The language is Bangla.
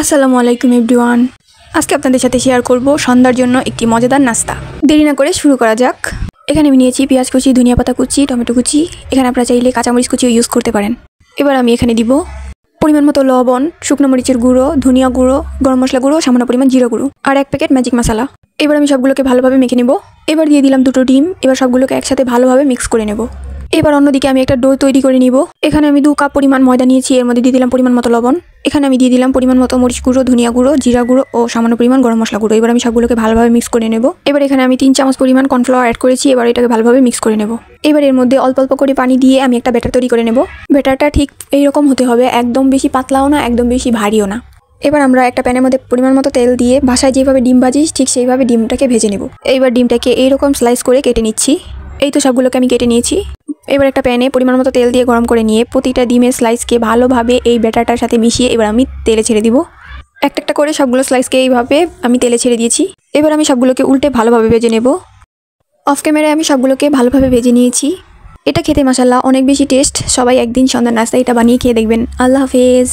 আসসালামু আলাইকুম এভরিওয়ান। আজকে আপনাদের সাথে শেয়ার করব সন্ধ্যার জন্য একটি মজাদার নাস্তা। দেরি না করে শুরু করা যাক। এখানে আমি নিয়েছি পেঁয়াজ কুচি, ধনিয়া পাতা কুচি, টমেটো কুচি। এখানে আপনারা চাইলে কাঁচামরিচ কুচিও ইউজ করতে পারেন। এবার আমি এখানে দিব পরিমাণ মতো লবণ, শুকনো মরিচের গুঁড়ো, ধনিয়া গুঁড়ো, গরম মশলা গুঁড়ো, সামান্য পরিমাণ জিরা গুঁড়ো আর 1 প্যাকেট ম্যাজিক মশলা। এবার আমি সবগুলোকে ভালোভাবে মেখে নেব। এবার দিয়ে দিলাম 2টো ডিম। এবার সবগুলোকে একসাথে ভালোভাবে মিক্স করে নেব। এবার অন্যদিকে আমি একটা ডো তৈরি করে নিব। এখানে আমি 2 কাপ পরিমাণ ময়দা নিয়েছি। এর মধ্যে দিয়ে দিলাম পরিমাণ মতো লবণ। এখানে আমি দিয়ে দিলাম পরিমাণ মতো মরিচ গুঁড়ো, ধনিয়া গুঁড়ো, জিরা গুঁড়ো ও সামান্য পরিমাণ গরম মশলা গুঁড়ো। এবার আমি সবগুলোকে ভালোভাবে মিক্স করে নেব। এবার এখানে আমি 3 চামচ পরিমাণ কর্নফ্লাওয়ার অ্যাড করেছি। এবার এটাকে ভালোভাবে মিক্স করে নেব। এবার এর মধ্যে অল্প অল্প করে পানি দিয়ে আমি একটা ব্যাটার তৈরি করে নেব। ব্যাটারটা ঠিক এইরকম হতে হবে, একদম বেশি পাতলাও না, একদম বেশি ভারীও না। এবার আমরা একটা প্যানের মধ্যে পরিমাণ মতো তেল দিয়ে বাসায় যেভাবে ডিম ভাজি ঠিক সেইভাবে ডিমটাকে ভেজে নেব। এইবার ডিমটাকে এইরকম স্লাইস করে কেটে নিচ্ছি। এই তো সবগুলোকে আমি কেটে নিয়েছি। এবার একটা প্যানে পরিমাণ মতো তেল দিয়ে গরম করে নিয়ে প্রতিটা ডিমের স্লাইসকে ভালোভাবে এই ব্যাটারটার সাথে মিশিয়ে এবার আমি তেলে ছেড়ে দিব। একটা একটা করে সবগুলো স্লাইসকে এইভাবে আমি তেলে ছেড়ে দিয়েছি। এবার আমি সবগুলোকে উল্টে ভালোভাবে ভেজে নেব। অফ ক্যামেরায় আমি সবগুলোকে ভালোভাবে ভেজে নিয়েছি। এটা খেতে মাশাআল্লাহ অনেক বেশি টেস্ট। সবাই একদিন সন্ধ্যার নাস্তায় এটা বানিয়ে খেয়ে দেখবেন। আল্লাহ হাফেজ।